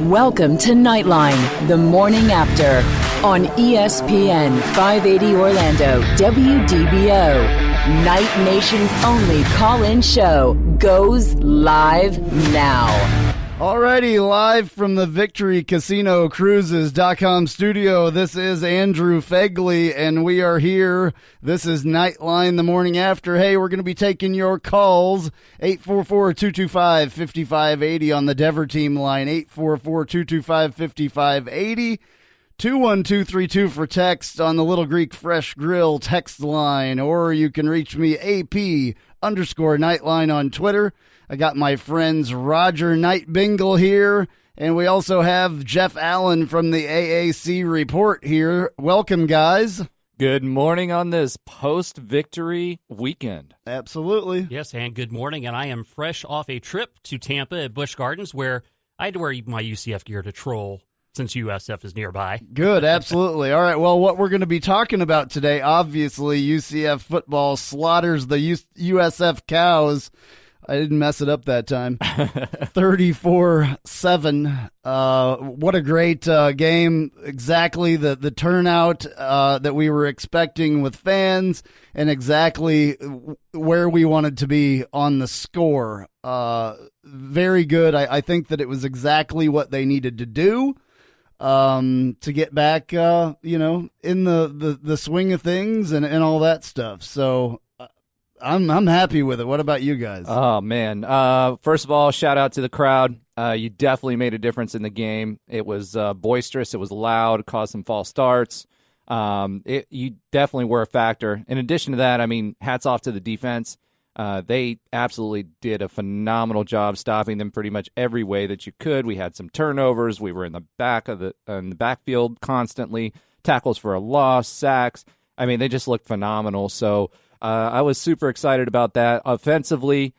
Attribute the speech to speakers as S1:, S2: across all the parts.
S1: Welcome to Knightline, the morning after, on ESPN 580 Orlando, WDBO. Night Nation's only call-in show goes live now.
S2: Alrighty, live from the Victory Casino Cruises.com studio, this is Andrew Phegley, and we are here. This is Knightline, the morning after. Hey, we're going to be taking your calls, 844-225-5580 on the Dever team line, 844-225-5580, 21232 for text on the Little Greek Fresh Grill text line, or you can reach me, AP_Knightline on Twitter. I got my friends Roger Nightbingle here, and we also have Jeff Allen from the AAC Report here. Welcome, guys.
S3: Good morning on this post-victory weekend.
S2: Absolutely.
S4: Yes, and good morning, and I am fresh off a trip to Tampa at Busch Gardens where I had to wear my UCF gear to troll since USF is nearby.
S2: Good, absolutely. All right, well, what we're going to be talking about today, obviously, UCF football slaughters the USF Cows. I didn't mess it up that time. 34-7. What a great game. Exactly the turnout that we were expecting with fans and exactly where we wanted to be on the score. Very good. I think that it was exactly what they needed to do to get back, in the swing of things and all that stuff. So I'm happy with it. What about you guys?
S3: Oh, man. First of all, shout out to the crowd. You definitely made a difference in the game. It was boisterous. It was loud, caused some false starts. You definitely were a factor. In addition to that, I mean, hats off to the defense. They absolutely did a phenomenal job stopping them pretty much every way that you could. We had some turnovers. We were in the backfield constantly. Tackles for a loss, sacks. I mean, they just looked phenomenal. So I was super excited about that. Offensively,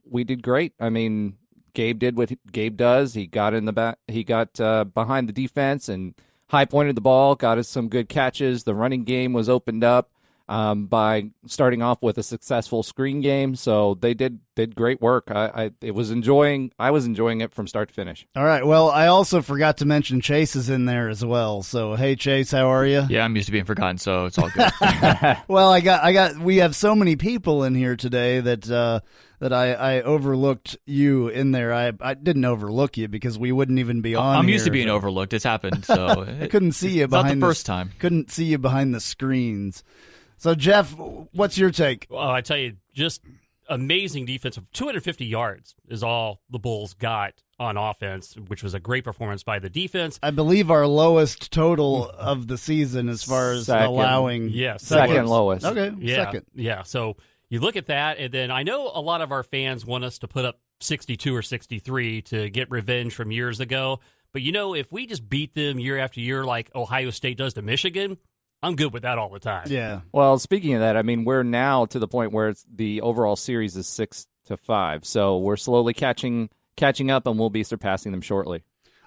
S3: we did great. I mean, Gabe did what Gabe does. He got in the back. He got behind the defense and high pointed the ball. Got us some good catches. The running game was opened up by starting off with a successful screen game. So they did great work. I was enjoying it from start to finish.
S2: All right. Well, I also forgot to mention Chase is in there as well. So hey, Chase, how are you?
S5: Yeah, I'm used to being forgotten, so it's all good.
S2: Well, we have so many people in here today that I overlooked you in there. I didn't overlook you because we wouldn't even be on.
S5: I'm used to being overlooked. It's happened. So
S2: I couldn't see you behind
S5: not the first time.
S2: Couldn't see you behind the screens. So, Jeff, what's your take?
S4: Well, I tell you, just amazing defense. 250 yards is all the Bulls got on offense, which was a great performance by the defense.
S2: I believe our lowest total of the season as far as allowing.
S4: Yeah,
S3: second lowest.
S2: Okay,
S4: yeah,
S2: second.
S4: Yeah, so you look at that, and then I know a lot of our fans want us to put up 62 or 63 to get revenge from years ago. But, if we just beat them year after year like Ohio State does to Michigan, I'm good with that all the time.
S2: Yeah.
S3: Well, speaking of that, I mean, we're now to the point where the overall series is 6-5. So we're slowly catching up, and we'll be surpassing them shortly.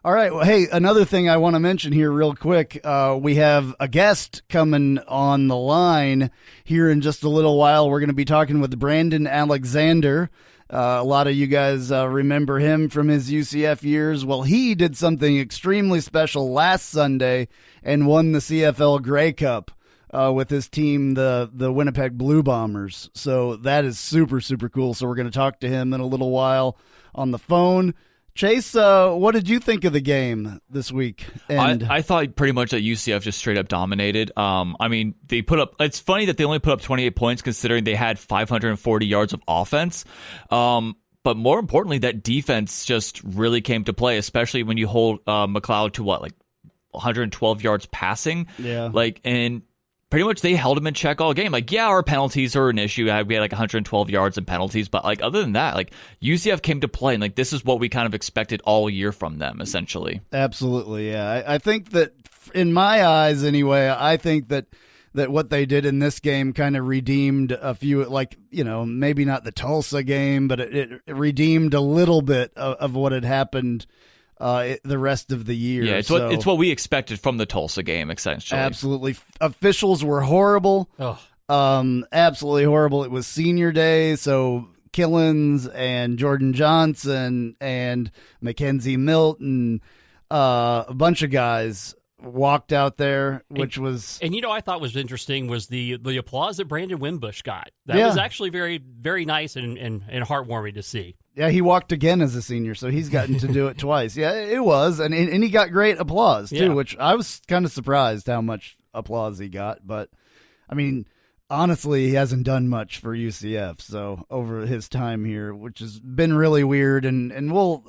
S2: All right. Well, hey, another thing I want to mention here real quick. We have a guest coming on the line here in just a little while. We're going to be talking with Brandon Alexander. A lot of you guys remember him from his UCF years. Well, he did something extremely special last Sunday and won the CFL Grey Cup with his team, the Winnipeg Blue Bombers. So that is super, super cool. So we're going to talk to him in a little while on the phone. Chase, what did you think of the game this week? And
S5: I thought pretty much that UCF just straight up dominated. I mean, they put up. It's funny that they only put up 28 points considering they had 540 yards of offense. But more importantly, that defense just really came to play, especially when you hold McLeod to 112 yards passing.
S2: Yeah.
S5: And pretty much they held him in check all game. Our penalties are an issue. We had 112 yards in penalties, but other than that, UCF came to play, and this is what we kind of expected all year from them, essentially.
S2: Absolutely, yeah. I think that, in my eyes anyway, I think that what they did in this game kind of redeemed a few, maybe not the Tulsa game, but it redeemed a little bit of what had happened the rest of the year.
S5: Yeah, it's what we expected from the Tulsa game, essentially.
S2: Absolutely. Officials were horrible. Absolutely horrible. It was senior day, so Killens and Jordan Johnson and Mackenzie Milton a bunch of guys walked out there, which was...
S4: And I thought was interesting was the applause that Brandon Wimbush got. That
S2: Yeah.
S4: was actually very, very nice and heartwarming to see.
S2: Yeah, he walked again as a senior, so he's gotten to do it twice. Yeah, it was, and he got great applause, too,
S4: Yeah.
S2: which I was kind of surprised how much applause he got. But, I mean, honestly, he hasn't done much for UCF, so over his time here, which has been really weird, and we'll...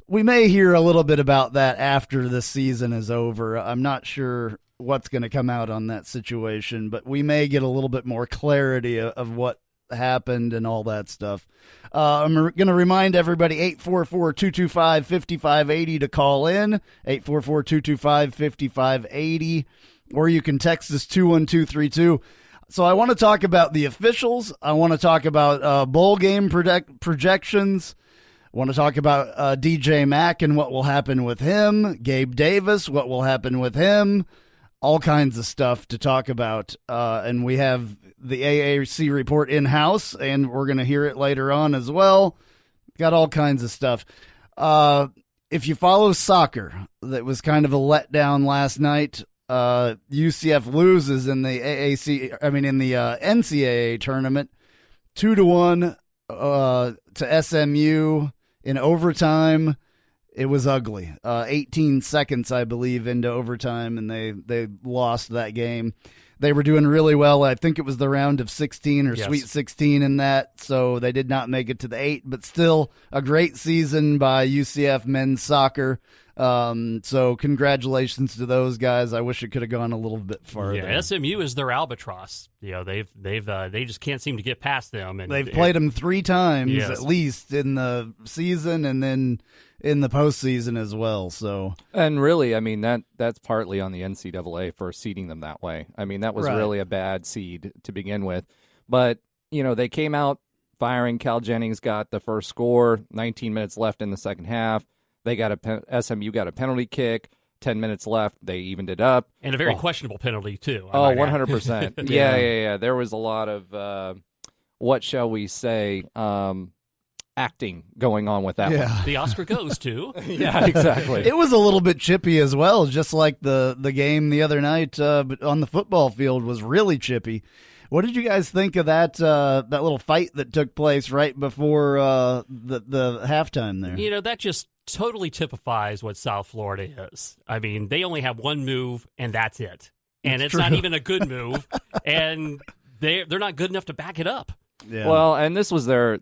S2: we may hear a little bit about that after the season is over. I'm not sure what's going to come out on that situation, but we may get a little bit more clarity of what happened and all that stuff. I'm going to remind everybody 844-225-5580 to call in, 844-225-5580, or you can text us 21232. So I want to talk about the officials. I want to talk about bowl game projections. I want to talk about DJ Mack and what will happen with him, Gabe Davis, what will happen with him, all kinds of stuff to talk about. And we have the AAC report in-house, and we're going to hear it later on as well. Got all kinds of stuff. If you follow soccer, that was kind of a letdown last night. UCF loses in the NCAA tournament, 2-1 to SMU. In overtime, it was ugly. 18 seconds, I believe, into overtime, and they lost that game. They were doing really well. I think it was the round of 16 or
S4: Yes.
S2: Sweet 16 in that, so they did not make it to the 8, but still a great season by UCF men's soccer. So congratulations to those guys. I wish it could have gone a little bit farther.
S4: Yeah, SMU is their albatross. They just can't seem to get past them. And
S2: They've played them 3 times
S4: Yes.
S2: at least in the season and then in the postseason as well. So
S3: And really, I mean, that's partly on the NCAA for seeding them that way. I mean, that was
S2: Right.
S3: really a bad seed to begin with. But, they came out firing. Cal Jennings got the first score, 19 minutes left in the second half. SMU got a penalty kick, 10 minutes left. They evened it up.
S4: And a very questionable penalty, too. I
S3: Oh,
S4: might add.
S3: 100%. Yeah. There was a lot of, what shall we say, acting going on with that one.
S4: The Oscar goes to.
S3: Yeah, exactly.
S2: it was a little bit chippy as well, just like the game the other night but on the football field was really chippy. What did you guys think of that little fight that took place right before the halftime there?
S4: That just totally typifies what South Florida is. I mean, they only have one move, and that's it. And it's not
S2: true.
S4: even a good move, and they're not good enough to back it up.
S2: Yeah.
S3: Well, and this was their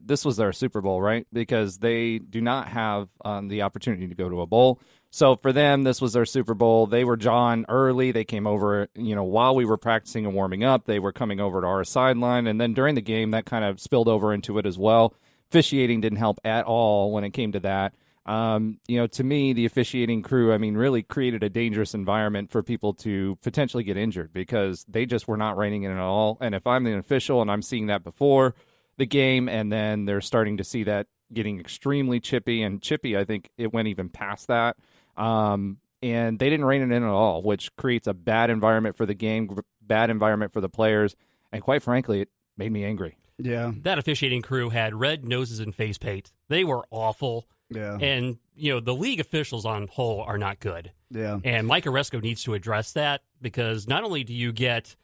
S3: Super Bowl, right? Because they do not have the opportunity to go to a bowl. So for them, this was their Super Bowl. They were John early. They came over, while we were practicing and warming up. They were coming over to our sideline, and then during the game, that kind of spilled over into it as well. Officiating didn't help at all when it came to that. To me, the officiating crew, really created a dangerous environment for people to potentially get injured because they just were not reining in at all. And if I'm the official and I'm seeing that before the game, and then they're starting to see that getting extremely chippy, I think it went even past that. And they didn't rein it in at all, which creates a bad environment for the game, bad environment for the players. And quite frankly, it made me angry.
S2: Yeah.
S4: That officiating crew had red noses and face paint. They were awful.
S2: Yeah.
S4: And, the league officials on whole are not good.
S2: Yeah.
S4: And Mike Oresco needs to address that because not only do you get,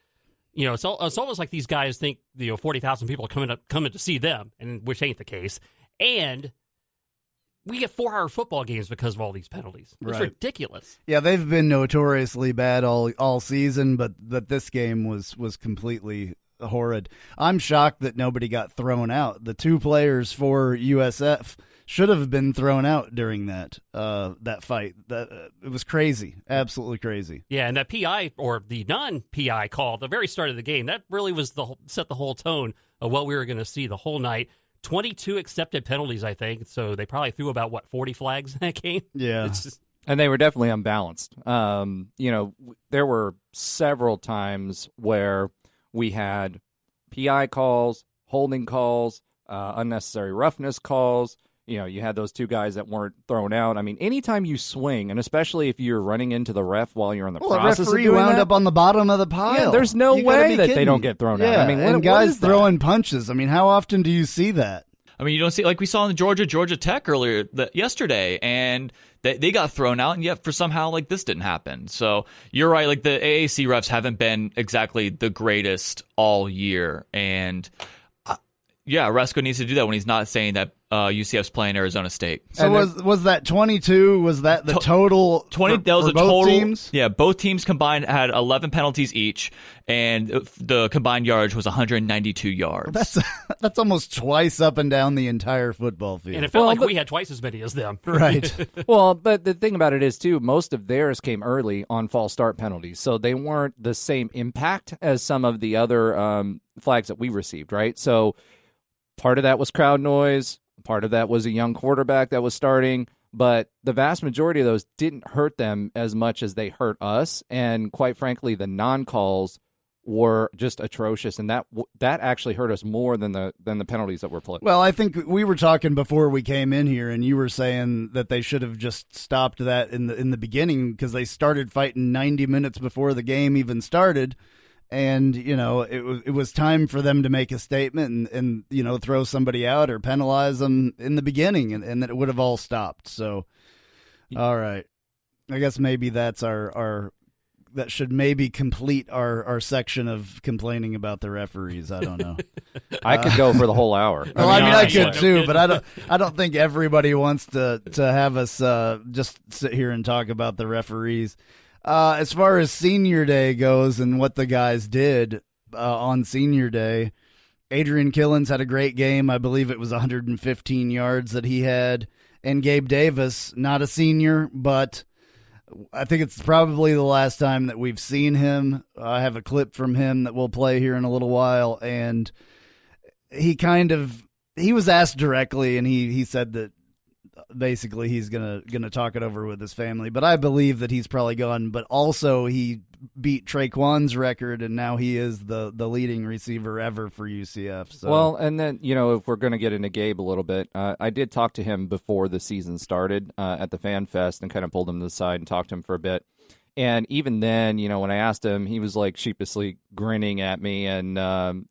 S4: it's almost like these guys think, 40,000 people are coming to see them, and which ain't the case. And we get 4-hour football games because of all these penalties. It's
S2: Right.
S4: ridiculous.
S2: Yeah, they've been notoriously bad all season, but this game was completely horrid. I'm shocked that nobody got thrown out. The 2 players for USF should have been thrown out during that fight. It was crazy, absolutely crazy.
S4: Yeah, and that PI or the non-PI call at the very start of the game, that really was set the whole tone of what we were going to see the whole night. 22 accepted penalties, I think. So they probably threw about 40 flags in that game.
S2: Yeah.
S4: It's just,
S3: And they were definitely unbalanced. There were several times where we had PI calls, holding calls, unnecessary roughness calls. You had those 2 guys that weren't thrown out. Anytime you swing, and especially if you're running into the ref while you're in the process of
S2: referee
S3: doing
S2: wound
S3: that,
S2: up on the bottom of the pile.
S3: Yeah, there's no
S2: You gotta
S3: way
S2: be
S3: that they
S2: kidding.
S3: don't get thrown out.
S2: Yeah,
S3: what
S2: and guys
S3: is that?
S2: throwing punches. How often do you see that?
S5: I mean, you don't see, like we saw in Georgia Tech yesterday, and they got thrown out, and yet for somehow like this didn't happen. So you're right, like the AAC refs haven't been exactly the greatest all year, and Resco needs to do that when he's not saying that UCF's playing Arizona State.
S2: So was that 22? Was that the total?
S5: 20. That was
S2: for
S5: a
S2: both
S5: total.
S2: Teams?
S5: Yeah, both teams combined had 11 penalties each, and the combined yardage was 192 yards.
S2: That's almost twice up and down the entire football field.
S4: And it felt like we had twice as many as them.
S2: Right.
S3: Well, but the thing about it is, too, most of theirs came early on false start penalties, so they weren't the same impact as some of the other flags that we received, right? So part of that was crowd noise. Part of that was a young quarterback that was starting, but the vast majority of those didn't hurt them as much as they hurt us. And quite frankly, the non-calls were just atrocious, and that actually hurt us more than the penalties that were played.
S2: Well, I think we were talking before we came in here, and you were saying that they should have just stopped that in the beginning because they started fighting 90 minutes before the game even started. And, it was time for them to make a statement and throw somebody out or penalize them in the beginning, and that it would have all stopped. So, all right. I guess maybe that's our that should maybe complete our section of complaining about the referees. I don't know.
S3: I could go for the whole hour.
S2: Well, I could too, but I don't think everybody wants to have us just sit here and talk about the referees. As far as Senior Day goes and what the guys did on Senior Day, Adrian Killens had a great game. I believe it was 115 yards that he had. And Gabe Davis, not a senior, but I think it's probably the last time that we've seen him. I have a clip from him that we'll play here in a little while. And he was asked directly, and he said that basically he's gonna talk it over with his family, but I believe that he's probably gone. But also he beat Traquan's record, and now he is the leading receiver ever for UCF. So.
S3: Well, and then if we're going to get into Gabe a little bit, I did talk to him before the season started at the Fan Fest and kind of pulled him to the side and talked to him for a bit. And even then, when I asked him, he was like sheepishly grinning at me, and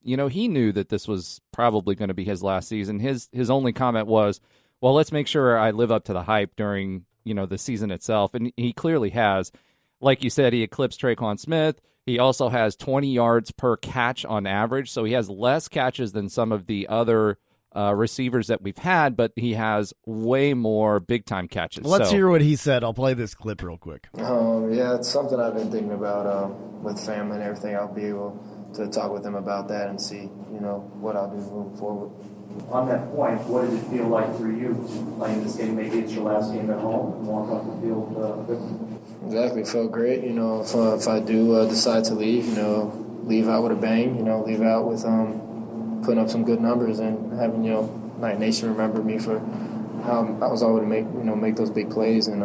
S3: he knew that this was probably going to be his last season. His only comment was, well, let's make sure I live up to the hype during, the season itself. And he clearly has. Like you said, he eclipsed Traquan Smith. He also has 20 yards per catch on average. So he has less catches than some of the other receivers that we've had, but he has way more big-time catches.
S2: Let's hear what he said. I'll play this clip real quick.
S6: Yeah, it's something I've been thinking about with family and everything. I'll be able to talk with them about that and see, what I'll do moving forward.
S7: On that point, what did it feel like for you to play in this game? Maybe it's your last game at home and walk off the field.
S6: Exactly, it felt great. If I do decide to leave, leave out with a bang. Leave out with putting up some good numbers and having Night Nation remember me for how I was able to make those big plays. And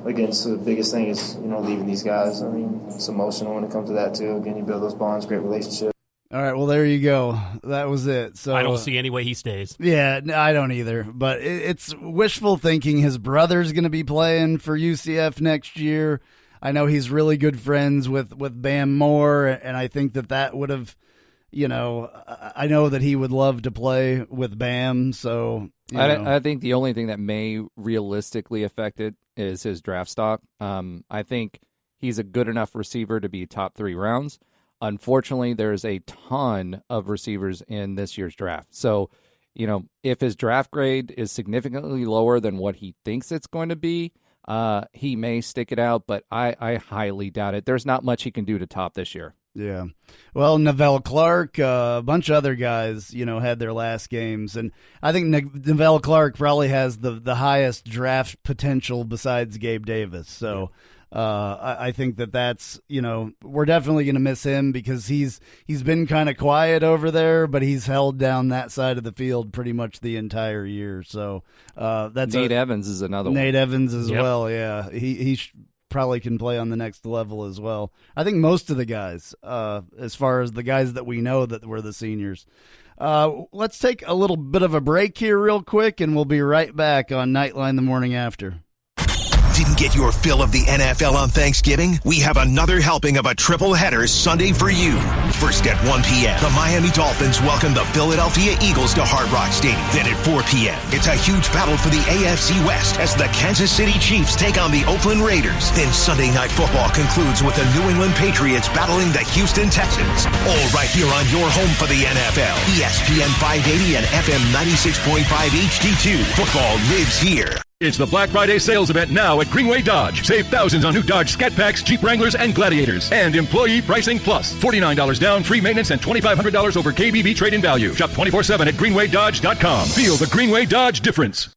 S6: again, so the biggest thing is leaving these guys. I mean, it's emotional when it comes to that too. Again, you build those bonds, great relationships.
S2: All right, well, there you go. That was it. So
S4: I don't see any way he stays.
S2: Yeah, I don't either. But it's wishful thinking. His brother's going to be playing for UCF next year. I know he's really good friends with Bam Moore, and I think that would have, I know that he would love to play with Bam. So
S3: I think the only thing that may realistically affect it is his draft stock. I think he's a good enough receiver to be top 3 rounds. Unfortunately, there's a ton of receivers in this year's draft. So, if his draft grade is significantly lower than what he thinks it's going to be, he may stick it out, but I highly doubt it. There's not much he can do to top this year.
S2: Yeah. Well, Neville Clark, a bunch of other guys, had their last games. And I think Neville Clark probably has the highest draft potential besides Gabe Davis. So I think that's, we're definitely going to miss him because he's been kind of quiet over there, but he's held down that side of the field pretty much the entire year. So that's
S3: Nate Evans is another one.
S2: Nate Evans as well. Yeah. He probably can play on the next level as well. I think most of the guys, as far as the guys that we know that were the seniors. Let's take a little bit of a break here real quick, and we'll be right back on Knightline the morning after.
S8: Didn't get your fill of the NFL on Thanksgiving? We have another helping of a triple header Sunday for you. First at 1 p.m., the Miami Dolphins welcome the Philadelphia Eagles to Hard Rock Stadium. Then at 4 p.m., it's a huge battle for the AFC West as the Kansas City Chiefs take on the Oakland Raiders. Then Sunday Night Football concludes with the New England Patriots battling the Houston Texans. All right here on your home for the NFL. ESPN 580 and FM 96.5 HD2. Football lives here.
S9: It's the Black Friday sales event now at Greenway Dodge. Save thousands on new Dodge Scat Packs, Jeep Wranglers, and Gladiators. And Employee Pricing Plus. $49 down, free maintenance, and $2,500 over KBB trade-in value. Shop 24/7 at GreenwayDodge.com. Feel the Greenway Dodge difference.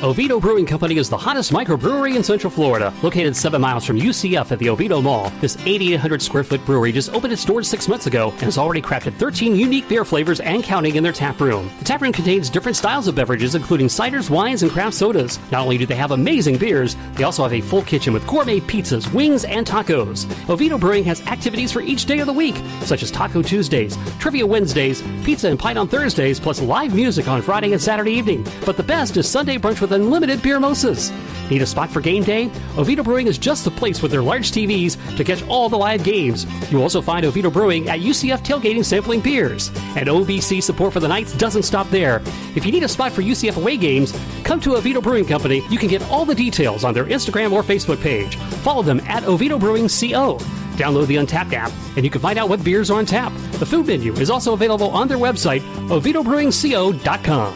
S10: Oviedo Brewing Company is the hottest microbrewery in Central Florida. Located 7 miles from UCF at the Oviedo Mall, this 8,800 square foot brewery just opened its doors 6 months ago and has already crafted 13 unique beer flavors and counting in their tap room. The tap room contains different styles of beverages, including ciders, wines, and craft sodas. Not only do they have amazing beers, they also have a full kitchen with gourmet pizzas, wings, and tacos. Oviedo Brewing has activities for each day of the week, such as Taco Tuesdays, Trivia Wednesdays, Pizza and Pint on Thursdays, plus live music on Friday and Saturday evening. But the best is Sunday brunch with unlimited beer mimosas. Need a spot for game day? Oviedo Brewing is just the place with their large TVs to catch all the live games. You'll also find Oviedo Brewing at UCF tailgating sampling beers. And OBC support for the Knights doesn't stop there. If you need a spot for UCF away games, come to Oviedo Brewing Company. You can get all the details on their Instagram or Facebook page. Follow them at Oviedo Brewing CO. Download the Untapped app, and you can find out what beers are on tap. The food menu is also available on their website, OviedoBrewingCO.com.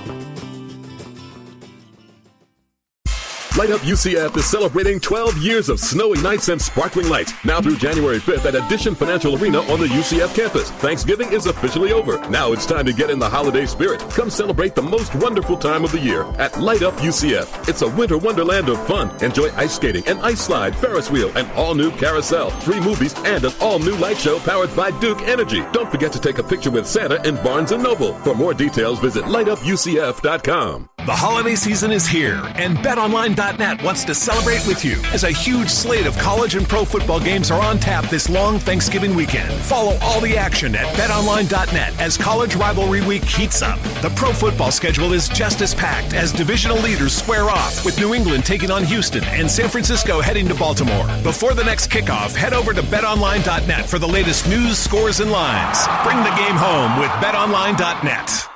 S11: Light Up UCF is celebrating 12 years of snowy nights and sparkling lights. Now through January 5th at Addition Financial Arena on the UCF campus. Thanksgiving is officially over. Now it's time to get in the holiday spirit. Come celebrate the most wonderful time of the year at Light Up UCF. It's a winter wonderland of fun. Enjoy ice skating, an ice slide, Ferris wheel, an all-new carousel, 3 movies, and an all-new light show powered by Duke Energy. Don't forget to take a picture with Santa in Barnes & Noble. For more details, visit lightupUCF.com.
S12: The holiday season is here, and BetOnline.net wants to celebrate with you as a huge slate of college and pro football games are on tap this long Thanksgiving weekend. Follow all the action at BetOnline.net as college rivalry week heats up. The pro football schedule is just as packed as divisional leaders square off, with New England taking on Houston and San Francisco heading to Baltimore. Before the next kickoff, head over to BetOnline.net for the latest news, scores, and lines. Bring the game home with BetOnline.net.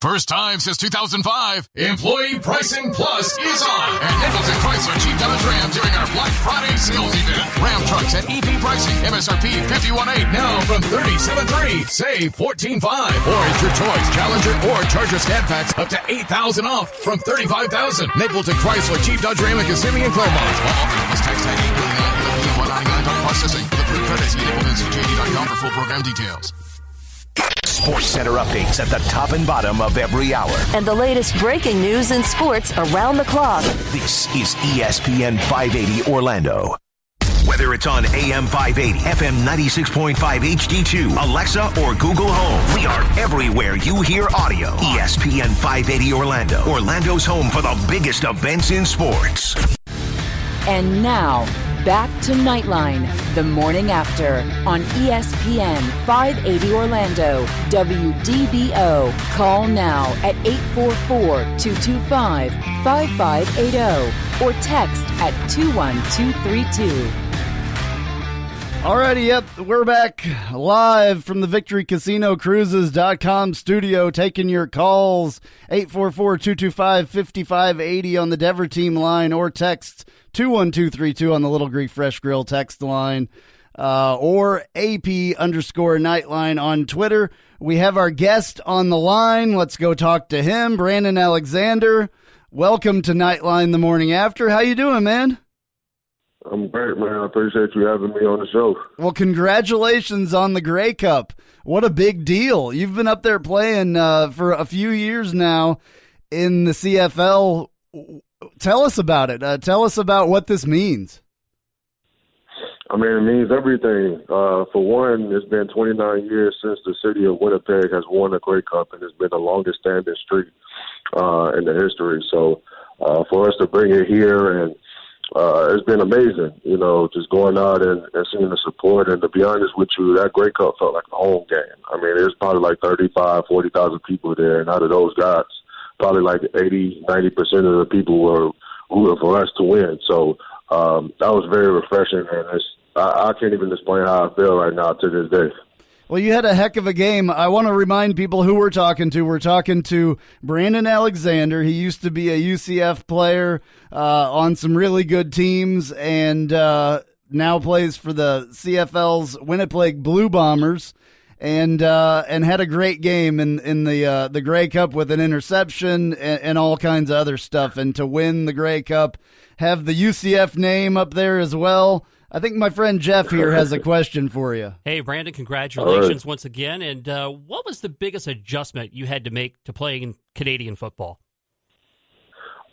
S13: First time since 2005, Employee Pricing Plus is on at Nicholson Chrysler Jeep Dodge Ram during our Black Friday sales event. Ram trucks at EP pricing, MSRP $51,800, now from $37,300. Save $14,500. Or it's your choice, Challenger or Charger Scat Packs up to $8,000 off from $35,000. Nicholson Chrysler Jeep Dodge Ram in Kissimmee and Claremont. All offers plus tax tag $8,199 processing. For the approved credits, see NicholsonJD.com for full program details.
S8: Sports Center updates at the top and bottom of every hour.
S14: And the latest breaking news in sports around the clock.
S8: This is ESPN 580 Orlando. Whether it's on AM 580, FM 96.5 HD2, Alexa, or Google Home, we are everywhere you hear audio. ESPN 580 Orlando. Orlando's home for the biggest events in sports.
S1: And now, back to Knightline, the morning after, on ESPN 580 Orlando, WDBO. Call now at 844-225-5580 or text at 21232.
S2: Alrighty, yep, we're back live from the VictoryCasinoCruises.com studio, taking your calls, 844-225-5580 on the Dever team line, or text 21232 on the Little Greek Fresh Grill text line, or AP_Knightline on Twitter. We have our guest on the line. Let's go talk to him, Brandon Alexander. Welcome to Knightline the morning after. How you doing, man?
S15: I'm great, man. I appreciate you having me on the show.
S2: Well, congratulations on the Grey Cup. What a big deal. You've been up there playing for a few years now in the CFL. Tell us about it. Tell us about what this means.
S15: I mean, it means everything. For one, it's been 29 years since the city of Winnipeg has won a Grey Cup, and it's been the longest standing streak in the history. So for us to bring it here, and it's been amazing, you know, just going out and seeing the support. And to be honest with you, that Grey Cup felt like a home game. I mean, there's probably like 40,000 people there, and out of those guys, probably like 80-90% of the people were rooting for us to win. So that was very refreshing, and I can't even explain how I feel right now to this day.
S2: Well, you had a heck of a game. I want to remind people who we're talking to. We're talking to Brandon Alexander. He used to be a UCF player on some really good teams, and now plays for the CFL's Winnipeg Blue Bombers, and had a great game in the Grey Cup with an interception and all kinds of other stuff. And to win the Grey Cup, have the UCF name up there as well. I think my friend Jeff here has a question for you.
S4: Hey, Brandon, congratulations once again. And what was the biggest adjustment you had to make to playing Canadian football?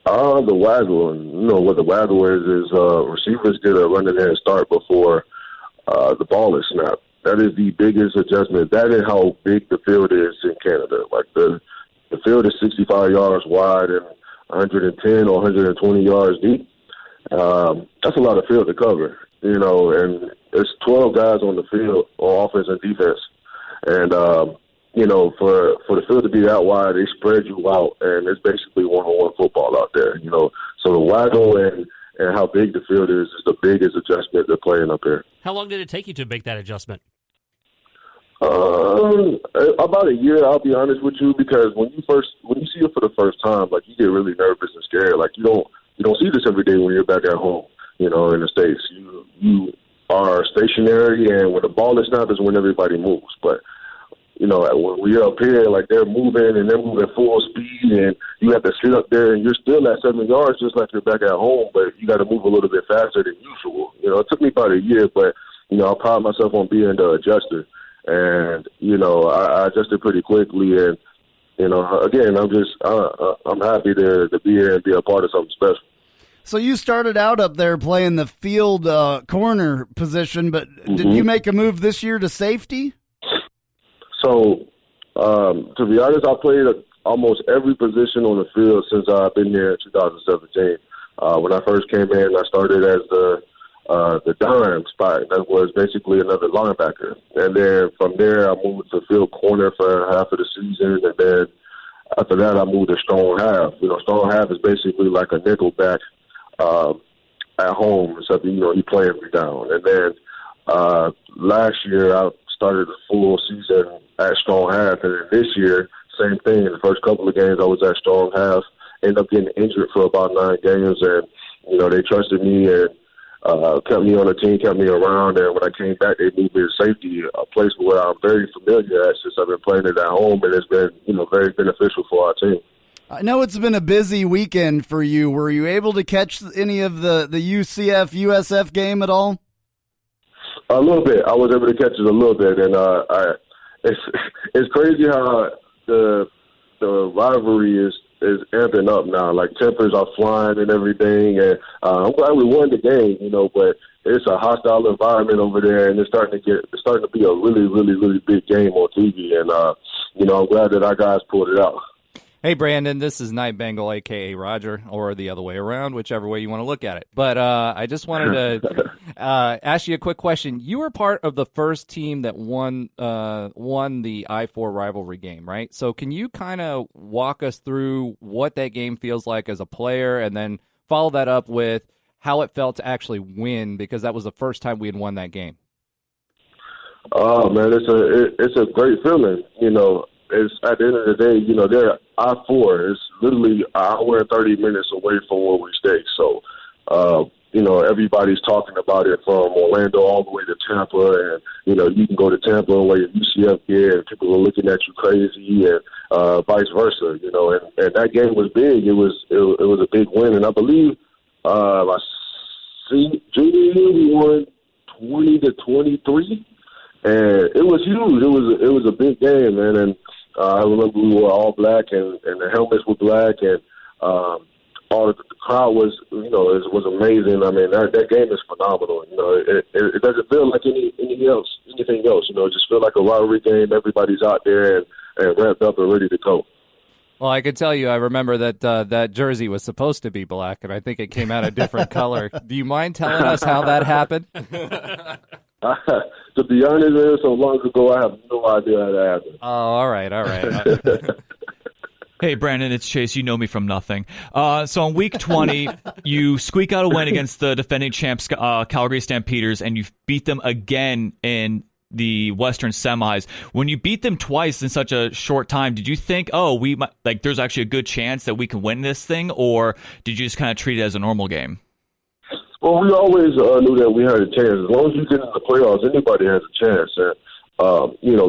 S15: The waggle. You know, what the waggle is receivers get a run in there and start before the ball is snapped. That is the biggest adjustment. That is how big the field is in Canada. Like the field is 65 yards wide and 110 or 120 yards deep. That's a lot of field to cover. You know, and it's 12 guys on the field on offense and defense. And, you know, for the field to be that wide, they spread you out, and it's basically one-on-one football out there, you know. So the waggle and how big the field is the biggest adjustment they're playing up here.
S4: How long did it take you to make that adjustment?
S15: About a year, I'll be honest with you, because when you see it for the first time, like, you get really nervous and scared. Like, you don't see this every day when you're back at home. You know, in the States, you are stationary, and when the ball is snapped is when everybody moves. But, you know, when we're up here, like, they're moving full speed, and you have to sit up there, and you're still at 7 yards just like you're back at home, but you got to move a little bit faster than usual. You know, it took me about a year, but, you know, I pride myself on being the adjuster. And, you know, I adjusted pretty quickly, and, you know, again, I'm happy to be here and be a part of something special.
S2: So you started out up there playing the field corner position, but did you make a move this year to safety?
S15: So, to be honest, I played almost every position on the field since I've been there in 2017. When I first came in, I started as the dime spot. That was basically another linebacker. And then from there, I moved to field corner for half of the season, and then after that, I moved to strong half. You know, strong half is basically like a nickel back at home, except, you know, you play every down. And then last year I started a full season at strong half, and then this year, same thing. In the first couple of games I was at strong half, ended up getting injured for about 9 games, and, you know, they trusted me and kept me on the team, kept me around, and when I came back, they moved me to safety, a place where I'm very familiar at since I've been playing it at home, and it's been, you know, very beneficial for our team.
S2: I know it's been a busy weekend for you. Were you able to catch any of the UCF-USF game at all?
S15: A little bit. I was able to catch it a little bit, and it's crazy how the rivalry is amping up now. Like, tempers are flying and everything, and I'm glad we won the game, you know, but it's a hostile environment over there, and it's starting to be a really, really, really big game on TV, and you know, I'm glad that our guys pulled it out.
S3: Hey, Brandon, this is Night Bengal, a.k.a. Roger, or the other way around, whichever way you want to look at it. But I just wanted to ask you a quick question. You were part of the first team that won the I-4 rivalry game, right? So can you kind of walk us through what that game feels like as a player, and then follow that up with how it felt to actually win, because that was the first time we had won that game?
S15: Oh, man, it's a great feeling, you know. It's at the end of the day, you know, they're I-4. It's literally an hour and 30 minutes away from where we stay. So, you know, everybody's talking about it from Orlando all the way to Tampa. And, you know, you can go to Tampa and where UCF get, and people are looking at you crazy, and vice versa, you know. And that game was big. It was a big win. And I believe my junior year, we won 20-23. And it was huge. It was a big game, man. And I remember we were all black, and the helmets were black, and the crowd was, you know, it was amazing. I mean, that game is phenomenal. You know, it doesn't feel like anything else. You know, it just feels like a rivalry game. Everybody's out there and ramped up and ready to go.
S3: Well, I can tell you, I remember that that jersey was supposed to be black, and I think it came out a different color. Do you mind telling us how that happened?
S15: To be honest, man, so long ago, I have no idea how that happened.
S3: Oh, all right.
S5: Hey, Brandon, it's Chase. You know me from nothing. So on week 20, you squeak out a win against the defending champs, Calgary Stampeders, and you beat them again in the Western semis. When you beat them twice in such a short time, did you think, there's actually a good chance that we can win this thing, or did you just kind of treat it as a normal game?
S15: Well, we always knew that we had a chance. As long as you get in the playoffs, anybody has a chance. And,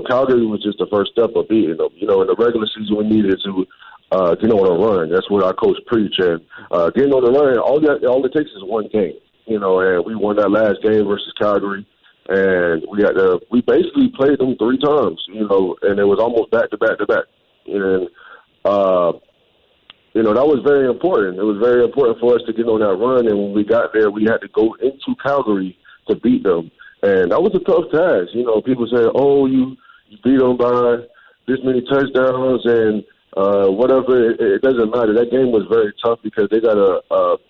S15: Calgary was just the first step of beating them. In the regular season, we needed to get on a run. That's what our coach preached. And getting on the run, all it takes is one game. And we won that last game versus Calgary. And we basically played them 3 times, and it was almost back to back to back. And, that was very important. It was very important for us to get on that run. And when we got there, we had to go into Calgary to beat them. And that was a tough task. People say, oh, you beat them by this many touchdowns and whatever. It doesn't matter. That game was very tough because they got a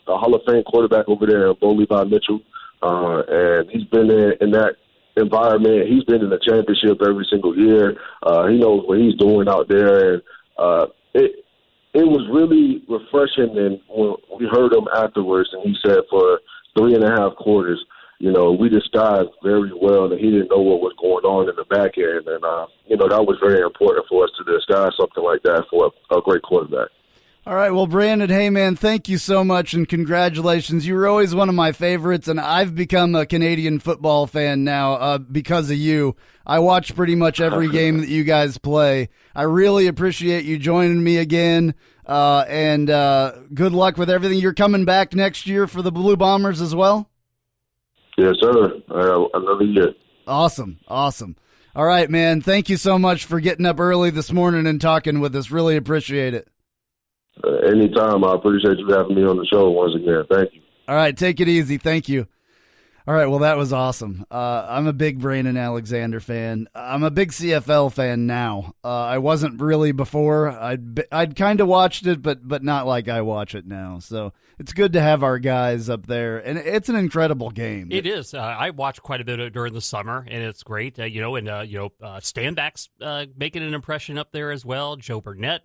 S15: Hall of Fame quarterback over there, Bo Levi Mitchell. And he's been in that environment. He's been in the championship every single year. He knows what he's doing out there. And it was really refreshing. And when we heard him afterwards, and he said for 3.5 quarters, we disguised very well, and he didn't know what was going on in the back end. And, that was very important for us to disguise something like that for a great quarterback.
S2: All right, well, Brandon, hey, man, thank you so much, and congratulations. You were always one of my favorites, and I've become a Canadian football fan now because of you. I watch pretty much every game that you guys play. I really appreciate you joining me again, and good luck with everything. You're coming back next year for the Blue Bombers as well?
S15: Yes, sir. Another year.
S2: Awesome. All right, man, thank you so much for getting up early this morning and talking with us. Really appreciate it.
S15: Anytime. I appreciate you having me on the show once again. Thank you.
S2: All right, take it easy. Thank you. All right, well, that was awesome. I'm a big Brandon Alexander fan. I'm a big CFL fan now. I wasn't really before. I'd kind of watched it, but not like I watch it now. So it's good to have our guys up there, and it's an incredible game.
S4: It is. I watch quite a bit of it during the summer, and it's great. Standbacks making an impression up there as well. Joe Burnett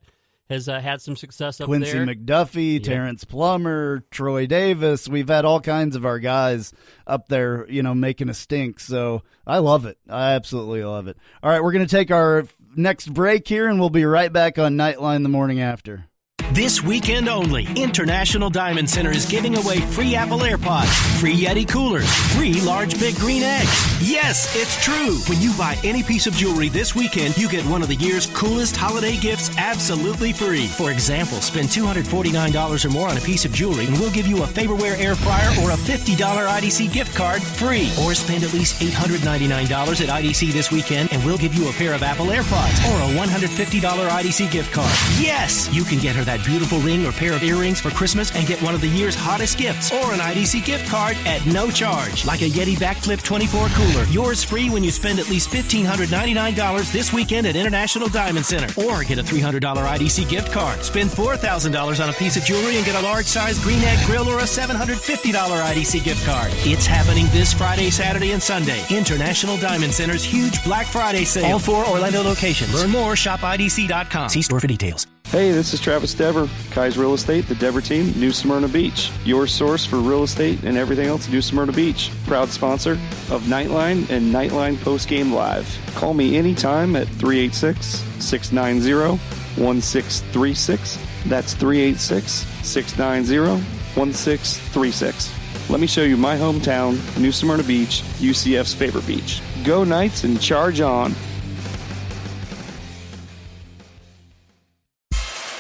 S4: has had some success up
S2: Quincy
S4: there.
S2: McDuffie, Terrence Plummer, Troy Davis. We've had all kinds of our guys up there, making a stink. So I love it. I absolutely love it. All right, we're going to take our next break here, and we'll be right back on Knightline the morning after.
S16: This weekend only, International Diamond Center is giving away free Apple AirPods, free Yeti coolers, free large big green eggs. Yes, it's true. When you buy any piece of jewelry this weekend, you get one of the year's coolest holiday gifts absolutely free. For example, spend $249 or more on a piece of jewelry, and we'll give you a Faberware air fryer or a $50 IDC gift card free. Or spend at least $899 at IDC this weekend, and we'll give you a pair of Apple AirPods or a $150 IDC gift card. Yes, you can get her that beautiful ring or pair of earrings for Christmas and get one of the year's hottest gifts or an IDC gift card at no charge, like a Yeti Backflip 24 cooler. Yours free when you spend at least $1,599 this weekend at International Diamond Center, or get a $300 IDC gift card. Spend $4,000 on a piece of jewelry and get a large size green egg grill or a $750 IDC gift card. It's happening this Friday, Saturday, and Sunday. International Diamond Center's huge Black Friday sale. All 4 Orlando locations. Learn more, shop IDC.com. See store for details.
S17: Hey, this is Travis Dever, Kai's Real Estate, the Dever team, New Smyrna Beach. Your source for real estate and everything else, New Smyrna Beach. Proud sponsor of Knightline and Knightline Postgame Live. Call me anytime at 386-690-1636. That's 386-690-1636. Let me show you my hometown, New Smyrna Beach, UCF's favorite beach. Go Knights and charge on.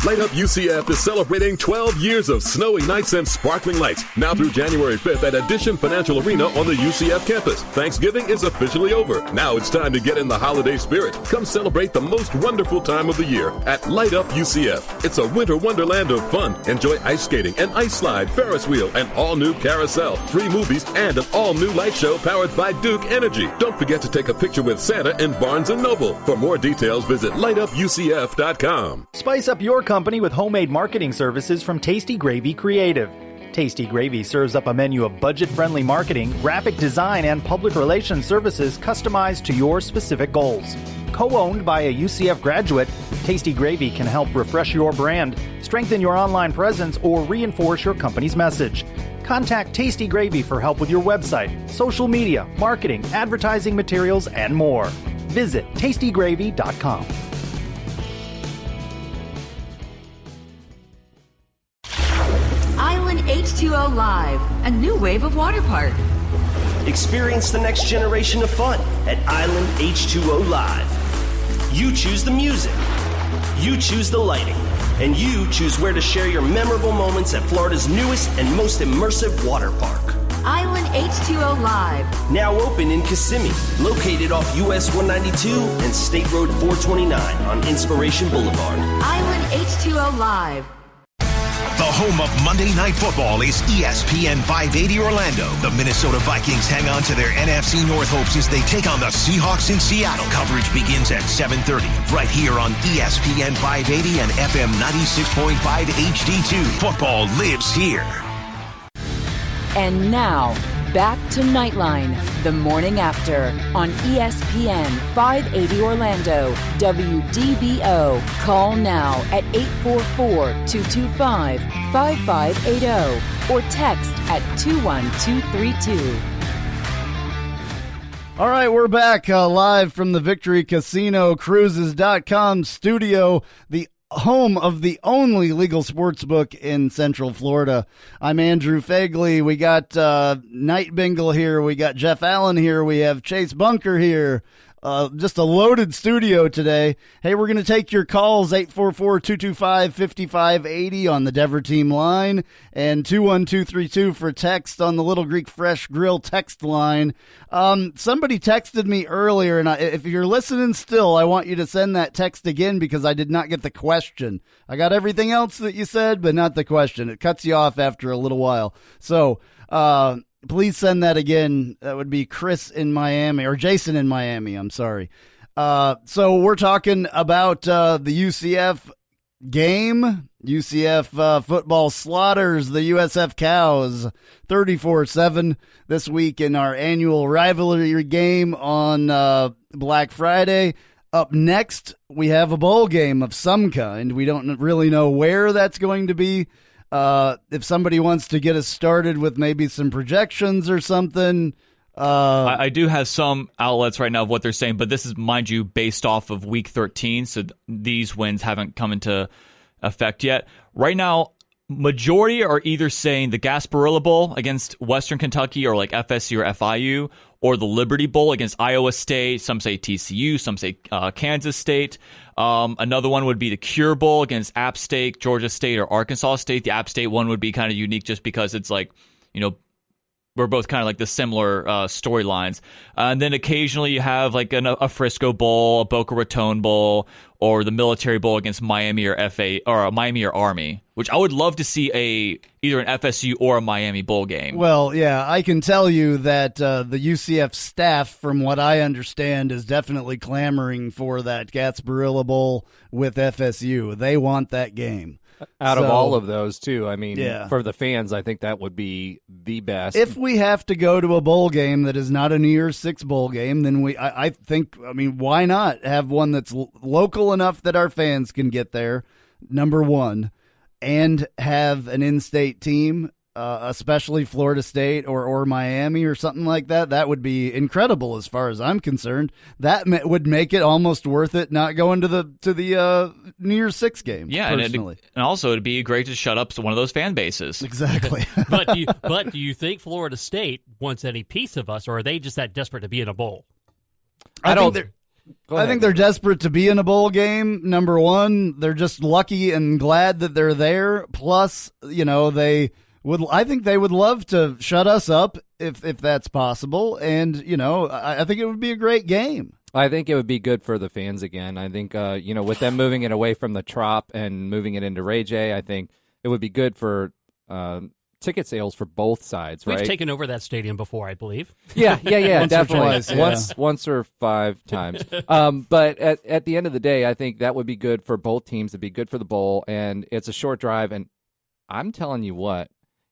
S11: Light Up UCF is celebrating 12 years of snowy nights and sparkling lights. Now through January 5th at Addition Financial Arena on the UCF campus. Thanksgiving is officially over. Now it's time to get in the holiday spirit. Come celebrate the most wonderful time of the year at Light Up UCF. It's a winter wonderland of fun. Enjoy ice skating, an ice slide, Ferris wheel, an all-new carousel, free movies, and an all-new light show powered by Duke Energy. Don't forget to take a picture with Santa in Barnes & Noble. For more details, visit lightupUCF.com.
S18: Spice up your company with homemade marketing services from Tasty Gravy Creative. Tasty Gravy serves up a menu of budget-friendly marketing, graphic design, and public relations services customized to your specific goals. Co-owned by a UCF graduate, Tasty Gravy can help refresh your brand, strengthen your online presence, or reinforce your company's message. Contact Tasty Gravy for help with your website, social media, marketing, advertising materials, and more. Visit tastygravy.com.
S19: Island H2O Live, a new wave of water park.
S20: Experience the next generation of fun at Island H2O Live. You choose the music, you choose the lighting, and you choose where to share your memorable moments at Florida's newest and most immersive water park.
S19: Island H2O Live.
S20: Now open in Kissimmee, located off US 192 and State Road 429 on Inspiration Boulevard.
S19: Island H2O Live.
S8: The home of Monday Night Football is ESPN 580 Orlando. The Minnesota Vikings hang on to their NFC North hopes as they take on the Seahawks in Seattle. Coverage begins at 7:30 right here on ESPN 580 and FM 96.5 HD2. Football lives here.
S1: And now, back to Knightline, the morning after, on ESPN 580 Orlando, WDBO. Call now at 844-225-5580 or text at 21232.
S2: All right, we're back live from the Victory Casino Cruises.com studio, the home of the only legal sports book in Central Florida. I'm Andrew Phegley. We got Night Bingle here. We got Jeff Allen here. We have Chase Bunker here. Just a loaded studio today. Hey, we're going to take your calls, 844-225-5580 on the Dever Team line and 21232 for text on the Little Greek Fresh Grill text line. Somebody texted me earlier, and if you're listening still, I want you to send that text again because I did not get the question. I got everything else that you said, but not the question. It cuts you off after a little while. So, please send that again. That would be Chris in Miami, or Jason in Miami. I'm sorry. So we're talking about the UCF game. UCF football slaughters the USF Cows 34-7 this week in our annual rivalry game on Black Friday. Up next, we have a bowl game of some kind. We don't really know where that's going to be. If somebody wants to get us started with maybe some projections or something.
S5: I do have some outlets right now of what they're saying, but this is, mind you, based off of week 13, so these wins haven't come into effect yet. Right now, majority are either saying the Gasparilla Bowl against Western Kentucky or like FSU or FIU, or the Liberty Bowl against Iowa State. Some say TCU, some say Kansas State. Another one would be the Cure Bowl against App State, Georgia State, or Arkansas State. The App State one would be kind of unique just because it's like, you know, we're both kind of like the similar storylines. And then occasionally you have like a Frisco Bowl, a Boca Raton Bowl, or the Military Bowl against Miami or Miami or Army, which I would love to see either an FSU or a Miami bowl game.
S2: Well, yeah, I can tell you that the UCF staff, from what I understand, is definitely clamoring for that Gasparilla Bowl with FSU. They want that game.
S3: Out of all of those, too. I mean,
S2: yeah.
S3: For the fans, I think that would be the best.
S2: If we have to go to a bowl game that is not a New Year's Six bowl game, then I think, why not have one that's local enough that our fans can get there, number one, and have an in-state team, especially Florida State or Miami or something like that. That would be incredible as far as I'm concerned. That would make it almost worth it not going to the New Year's Six game.
S5: Yeah,
S2: personally.
S5: and also it'd be great to shut up one of those fan bases.
S2: Exactly.
S4: But do you think Florida State wants any piece of us, or are they just that desperate to be in a bowl?
S2: I think they're desperate to be in a bowl game. Number one, they're just lucky and glad that they're there. Plus, I think they would love to shut us up if that's possible. And, I think it would be a great game.
S3: I think it would be good for the fans again. I think, with them moving it away from the Trop and moving it into Ray J, I think it would be good for ticket sales for both sides, right?
S4: We've taken over that stadium before, I believe.
S3: Yeah, definitely.
S2: Or twice,
S3: Once or 5 times. But at the end of the day, I think that would be good for both teams. It'd be good for the bowl, and it's a short drive. And I'm telling you what,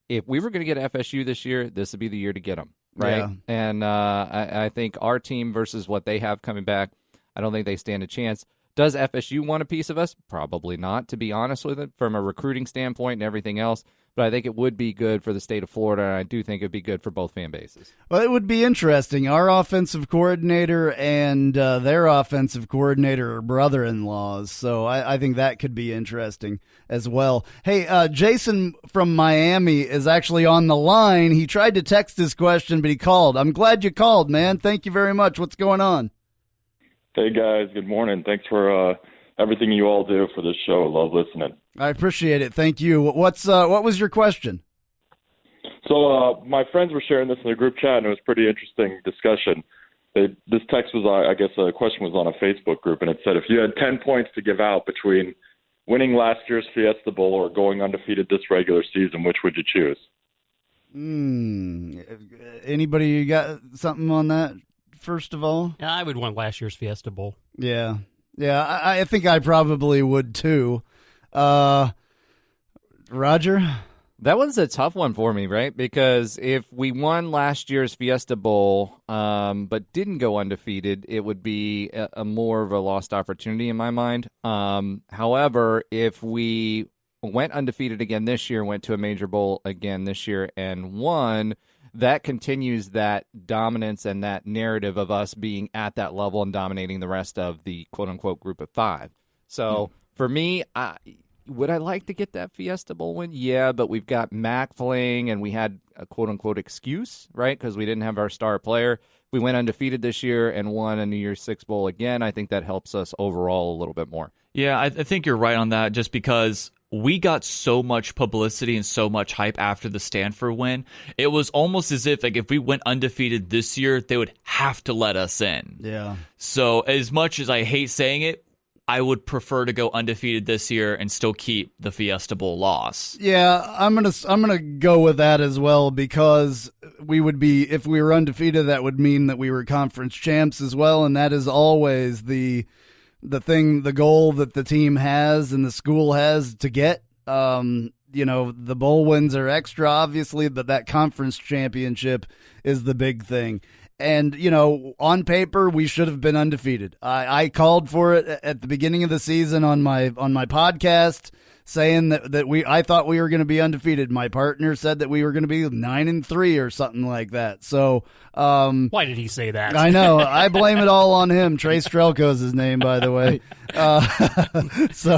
S3: if we were going to get FSU this year, this would be the year to get them, right?
S2: Yeah.
S3: And I think our team versus what they have coming back, I don't think they stand a chance. Does FSU want a piece of us? Probably not, to be honest with it, from a recruiting standpoint and everything else. But I think it would be good for the state of Florida, and I do think it would be good for both fan bases.
S2: Well, it would be interesting. Our offensive coordinator and their offensive coordinator are brother-in-laws, so I think that could be interesting as well. Hey, Jason from Miami is actually on the line. He tried to text his question, but he called. I'm glad you called, man. Thank you very much. What's going on?
S21: Hey, guys. Good morning. Thanks for everything you all do for this show. I love listening.
S2: I appreciate it. Thank you. What was your question?
S21: So my friends were sharing this in the group chat, and it was a pretty interesting discussion. This text was, I guess a question was on a Facebook group, and it said, if you had 10 points to give out between winning last year's Fiesta Bowl or going undefeated this regular season, which would you choose?
S2: Anybody you got something on that? First of all,
S4: I would want last year's Fiesta Bowl.
S2: Yeah. I think I probably would too. Roger,
S3: that one's a tough one for me, right? Because if we won last year's Fiesta Bowl, but didn't go undefeated, it would be a more of a lost opportunity in my mind. However, if we went undefeated again this year, went to a major bowl again this year, and won, that continues that dominance and that narrative of us being at that level and dominating the rest of the quote-unquote group of five. So for me, would I like to get that Fiesta Bowl win? Yeah, but we've got Mac playing, and we had a quote-unquote excuse, right, because we didn't have our star player. If we went undefeated this year and won a New Year's Six Bowl again, I think that helps us overall a little bit more.
S5: Yeah, I think you're right on that, just because we got so much publicity and so much hype after the Stanford win. It was almost as if, like, if we went undefeated this year, they would have to let us in.
S2: Yeah.
S5: So as much as I hate saying it, I would prefer to go undefeated this year and still keep the Fiesta Bowl loss.
S2: Yeah, I'm gonna go with that as well, because we would be, if we were undefeated, that would mean that we were conference champs as well, and that is always the goal that the team has and the school has to get. The bowl wins are extra, obviously, but that conference championship is the big thing. And, on paper, we should have been undefeated. I called for it at the beginning of the season on my podcast, saying that I thought we were going to be undefeated. My partner said that we were going to be 9-3 or something like that. So,
S4: why did he say that?
S2: I know. I blame it all on him. Trey Strelko's his name, by the way. So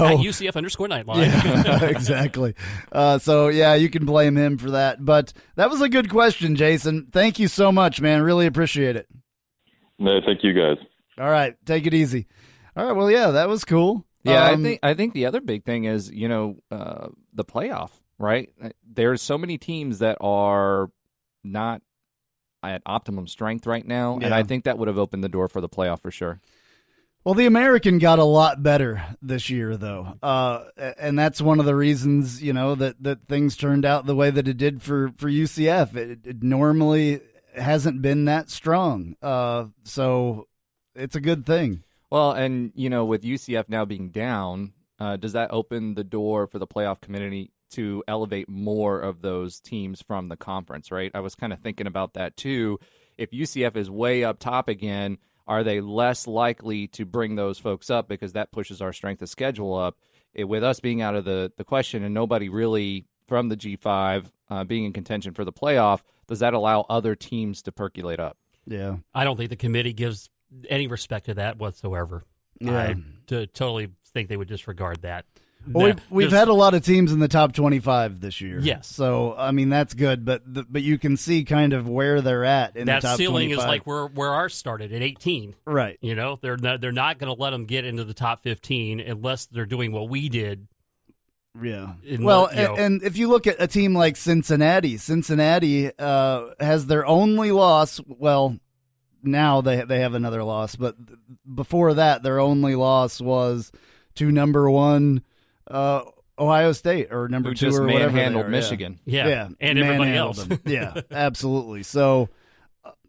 S4: at UCF_Knightline.
S2: Yeah, exactly. You can blame him for that. But that was a good question, Jason. Thank you so much, man. Really appreciate it.
S21: No, thank you, guys.
S2: All right, take it easy. All right, well, yeah, that was cool.
S3: Yeah, I think the other big thing is, the playoff, right? There's so many teams that are not at optimum strength right now, and I think that would have opened the door for the playoff for sure.
S2: Well, the American got a lot better this year, though, and that's one of the reasons, that things turned out the way that it did for UCF. It normally hasn't been that strong, so it's a good thing.
S3: Well, and, with UCF now being down, does that open the door for the playoff committee to elevate more of those teams from the conference, right? I was kind of thinking about that, too. If UCF is way up top again, are they less likely to bring those folks up because that pushes our strength of schedule up? With us being out of the question and nobody really from the G5 being in contention for the playoff, does that allow other teams to percolate up?
S2: Yeah.
S4: I don't think the committee gives any respect to that whatsoever.
S2: Yeah.
S4: I totally think they would disregard that.
S2: Well, we've had a lot of teams in the top 25 this year.
S4: Yes.
S2: So, that's good, but you can see kind of where they're at in the top 25. That
S4: ceiling is like where ours started at 18.
S2: Right.
S4: They're not going to let them get into the top 15 unless they're doing what we did.
S2: Yeah. And if you look at a team like Cincinnati has their only loss. Well, now they have another loss, but before that, their only loss was to number one Ohio State, or number two, or whatever.
S3: Manhandled Michigan.
S4: Yeah, and everybody else.
S2: Yeah, absolutely. So,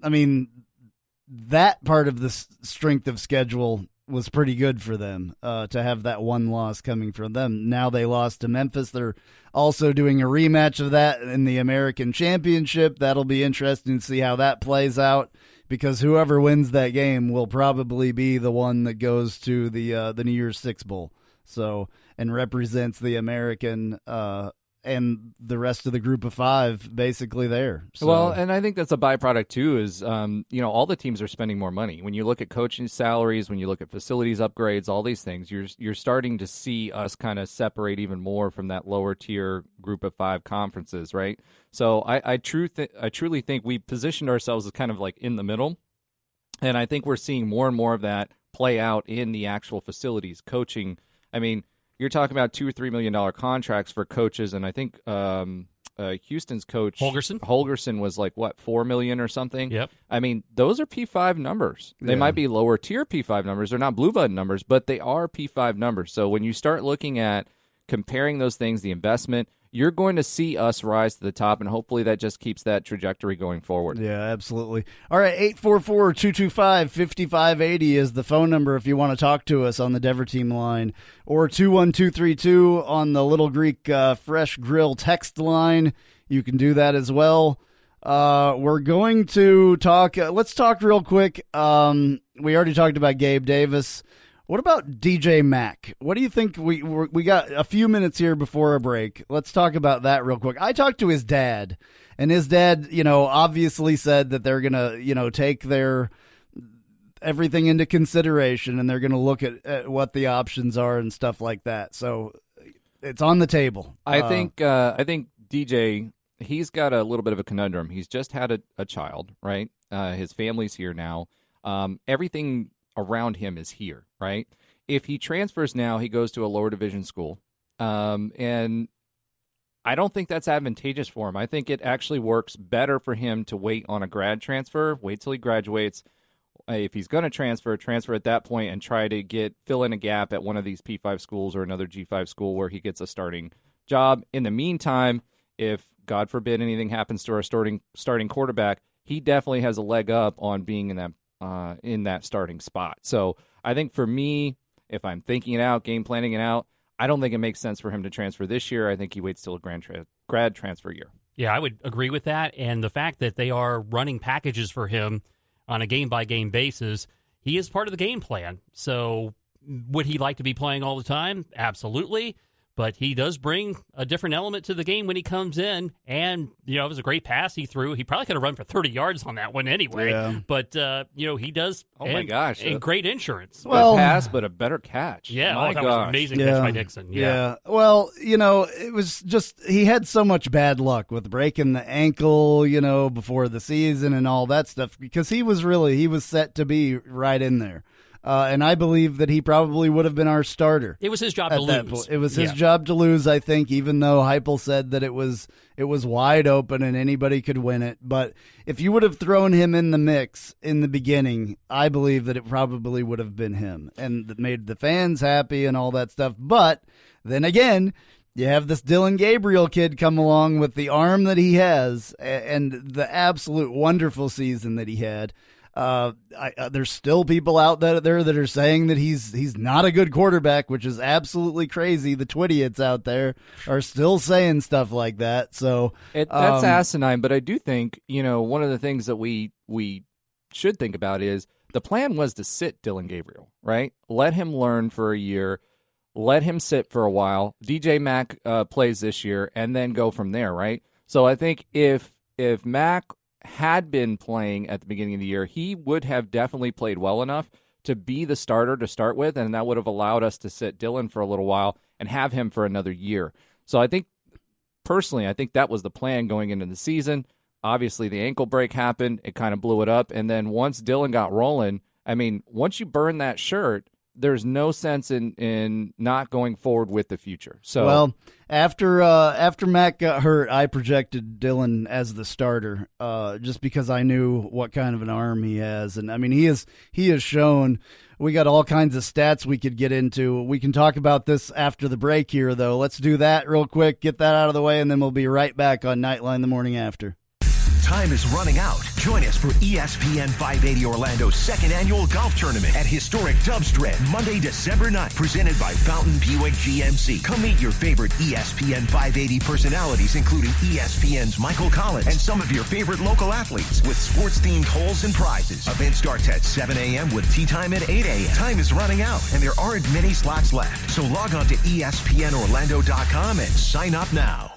S2: that part of the strength of schedule was pretty good for them to have that one loss coming from them. Now they lost to Memphis. They're also doing a rematch of that in the American Championship. That'll be interesting to see how that plays out, because whoever wins that game will probably be the one that goes to the New Year's Six Bowl. So, and represents the American and the rest of the group of five basically there. So.
S3: Well, and I think that's a byproduct too is, all the teams are spending more money. When you look at coaching salaries, when you look at facilities upgrades, all these things, you're starting to see us kind of separate even more from that lower tier group of five conferences, right? So I truly think we positioned ourselves as kind of like in the middle. And I think we're seeing more and more of that play out in the actual facilities, coaching. I mean, you're talking about $2 or $3 million contracts for coaches, and I think Houston's coach Holgerson was like what, $4 million or something.
S4: Yep.
S3: I mean, those are P5 numbers. They might be lower tier P5 numbers. They're not blue blood numbers, but they are P5 numbers. So when you start looking at comparing those things, the investment, you're going to see us rise to the top, and hopefully that just keeps that trajectory going forward.
S2: Yeah, absolutely. All right, 844-225-5580 is the phone number if you want to talk to us on the Dever Team line, or 21232 on the Little Greek Fresh Grill text line. You can do that as well. We're going to talk let's talk real quick. We already talked about Gabe Davis. What about DJ Mack? What do you think? We got a few minutes here before a break. Let's talk about that real quick. I talked to his dad, and his dad, obviously said that they're going to, take their everything into consideration, and they're going to look at what the options are and stuff like that. So it's on the table.
S3: I think DJ, he's got a little bit of a conundrum. He's just had a child, right? His family's here now. Everything around him is here, right? If he transfers now, he goes to a lower division school. And I don't think that's advantageous for him. I think it actually works better for him to wait on a grad transfer, wait till he graduates. If he's going to transfer at that point and try to fill in a gap at one of these P5 schools or another G5 school where he gets a starting job. In the meantime, if, God forbid, anything happens to our starting quarterback, he definitely has a leg up on being in that starting spot. So I think for me, if I'm thinking it out, game planning it out, I don't think it makes sense for him to transfer this year. I think he waits till a grad transfer year.
S4: Yeah, I would agree with that. And the fact that they are running packages for him on a game-by-game basis, he is part of the game plan. So would he like to be playing all the time? Absolutely. But he does bring a different element to the game when he comes in. And, it was a great pass he threw. He probably could have run for 30 yards on that one anyway. Yeah. But, he does.
S3: Oh, my gosh.
S4: And great insurance.
S3: Well, a pass, but a better catch.
S4: Yeah. That was an amazing catch by Dixon. Yeah.
S2: Well, it was just, he had so much bad luck with breaking the ankle, before the season and all that stuff, because he was set to be right in there. And I believe that he probably would have been our starter.
S4: It was his job to lose.
S2: It was his job to lose, I think, even though Heupel said that it was wide open and anybody could win it. But if you would have thrown him in the mix in the beginning, I believe that it probably would have been him and made the fans happy and all that stuff. But then again, you have this Dylan Gabriel kid come along with the arm that he has and the absolute wonderful season that he had. There's still people out there that are saying that he's not a good quarterback, which is absolutely crazy. The Twidiots out there are still saying stuff like that. So
S3: that's asinine. But I do think, one of the things that we should think about is the plan was to sit Dylan Gabriel, right? Let him learn for a year, let him sit for a while. DJ Mack plays this year, and then go from there, right? So I think if Mack had been playing at the beginning of the year, he would have definitely played well enough to be the starter to start with, and that would have allowed us to sit Dylan for a little while and have him for another year. So I think, personally, that was the plan going into the season. Obviously, the ankle break happened. It kind of blew it up, and then once Dylan got rolling, once you burn that shirt, there's no sense in not going forward with the future. So,
S2: well, after Matt got hurt, I projected Dylan as the starter, just because I knew what kind of an arm he has, and he has shown. We got all kinds of stats we could get into. We can talk about this after the break here, though. Let's do that real quick, get that out of the way, and then we'll be right back on Knightline the morning after.
S8: Time is running out. Join us for ESPN 580 Orlando's second annual golf tournament at historic Dubstred, Monday, December 9th, presented by Fountain Buick GMC. Come meet your favorite ESPN 580 personalities, including ESPN's Michael Collins and some of your favorite local athletes with sports-themed holes and prizes. Event starts at 7 a.m. with tee time at 8 a.m. Time is running out, and there aren't many slots left. So log on to ESPNOrlando.com and sign up now.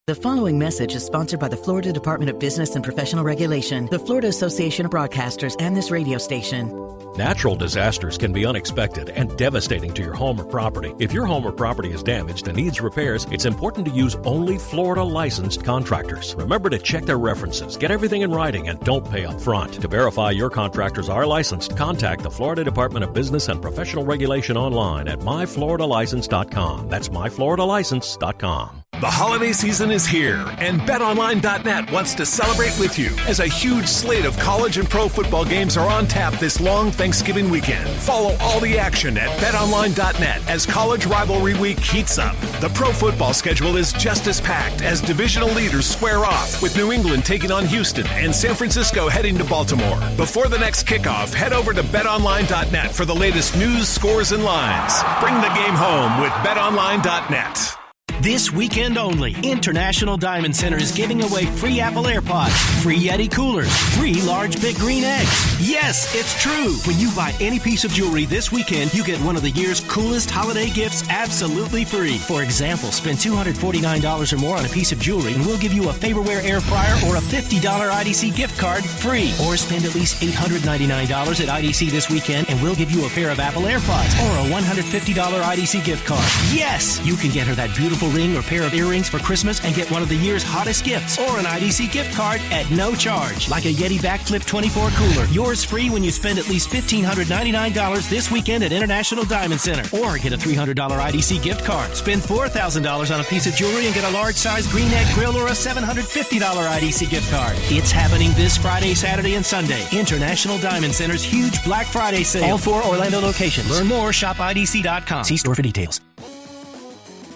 S7: The following message is sponsored by the Florida Department of Business and Professional Regulation, the Florida Association of Broadcasters, and this radio station.
S9: Natural disasters can be unexpected and devastating to your home or property. If your home or property is damaged and needs repairs, it's important to use only Florida licensed contractors. Remember to check their references, get everything in writing, and don't pay up front. To verify your contractors are licensed, contact the Florida Department of Business and Professional Regulation online at myfloridalicense.com. That's myfloridalicense.com.
S12: The holiday season is here, and BetOnline.net wants to celebrate with you as a huge slate of college and pro football games are on tap this long Thanksgiving weekend. Follow all the action at BetOnline.net as college rivalry week heats up. The pro football schedule is just as packed as divisional leaders square off, with New England taking on Houston and San Francisco heading to Baltimore. Before the next kickoff, head over to BetOnline.net for the latest news, scores, and lines. Bring the game home with BetOnline.net.
S16: This weekend only, International Diamond Center is giving away free Apple AirPods, free Yeti coolers, free large big green eggs. Yes, it's true. When you buy any piece of jewelry this weekend, you get one of the year's coolest holiday gifts absolutely free. For example, spend $249 or more on a piece of jewelry and we'll give you a Faberware air fryer or a $50 IDC gift card free. Or spend at least $899 at IDC this weekend and we'll give you a pair of Apple AirPods or a $150 IDC gift card. Yes, you can get her that beautiful ring or pair of earrings for Christmas and get one of the year's hottest gifts or an IDC gift card at no charge, like a Yeti Backflip 24 cooler. Yours free when you spend at least $1,599 this weekend at International Diamond Center, or get a $300 IDC gift card. Spend $4,000 on a piece of jewelry and get a large size green egg grill or a $750 IDC gift card. It's happening this Friday, Saturday, and Sunday. International Diamond Center's huge Black Friday sale. All 4 Orlando locations. Learn more, shop IDC.com. See store for details.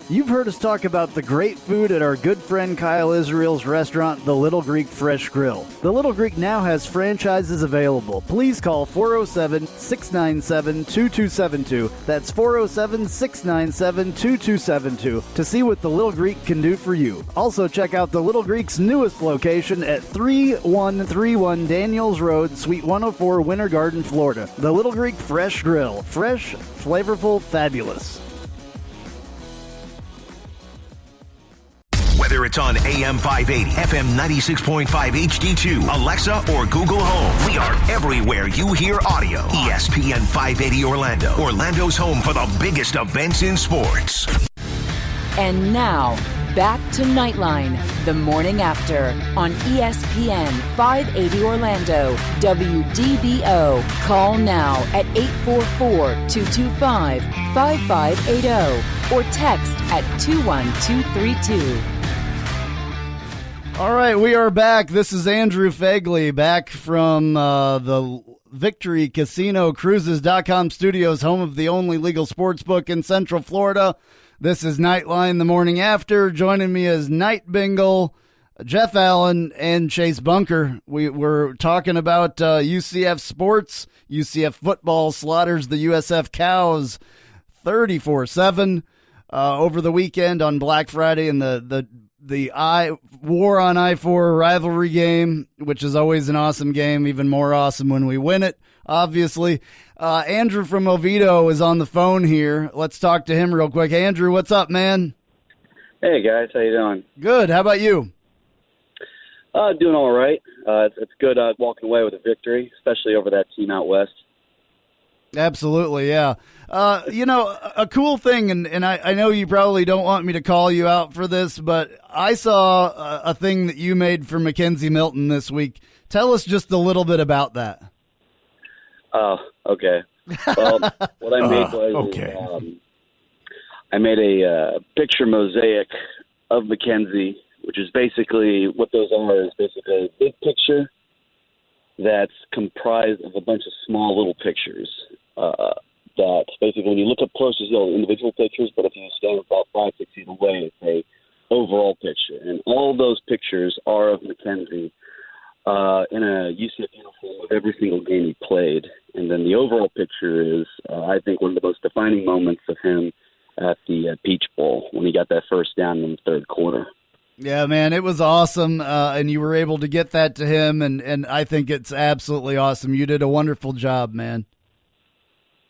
S2: You've heard us talk about the great food at our good friend Kyle Israel's restaurant, The Little Greek Fresh Grill. The Little Greek now has franchises available. Please call 407-697-2272. That's 407-697-2272 to see what The Little Greek can do for you. Also, check out The Little Greek's newest location at 3131 Daniels Road, Suite 104, Winter Garden, Florida. The Little Greek Fresh Grill. Fresh, flavorful, fabulous.
S8: Whether it's on AM 580, FM 96.5 HD2, Alexa, or Google Home, we are everywhere you hear audio. ESPN 580 Orlando, Orlando's home for the biggest events in sports.
S1: And now, back to Knightline, the morning after, on ESPN 580 Orlando, WDBO. Call now at 844-225-5580 or text at 21232.
S2: All right, we are back. This is Andrew Phegley, back from the Victory Casino Cruises.com studios, home of the only legal sports book in Central Florida. This is Knightline, the morning after. Joining me is Night Bingle, Jeff Allen, and Chase Bunker. We're talking about UCF sports. UCF football slaughters the USF Cows 34-7 over the weekend on Black Friday in the War on I-4 rivalry game, which is always an awesome game, even more awesome when we win it, obviously. Andrew from Oviedo is on the phone here. Let's talk to him real quick. Andrew, what's up, man?
S22: Hey, guys. How you doing?
S2: Good. How about you?
S22: Doing all right. It's good walking away with a victory, especially over that team out west.
S2: Absolutely, yeah. A cool thing, and I know you probably don't want me to call you out for this, but I saw a thing that you made for Mackenzie Milton this week. Tell us just a little bit about that.
S22: Oh, okay. Well, what I made was I made a picture mosaic of Mackenzie, which is basically what those are is basically a big picture that's comprised of a bunch of small little pictures. That basically, when you look up close, there's no individual pictures, but if you stand about 5-6 feet away, it's a overall picture. And all those pictures are of Mackenzie in a UCF uniform with every single game he played. And then the overall picture is, I think, one of the most defining moments of him at the Peach Bowl when he got that first down in the third quarter.
S2: Yeah, man, it was awesome, and you were able to get that to him, and I think it's absolutely awesome. You did a wonderful job, man.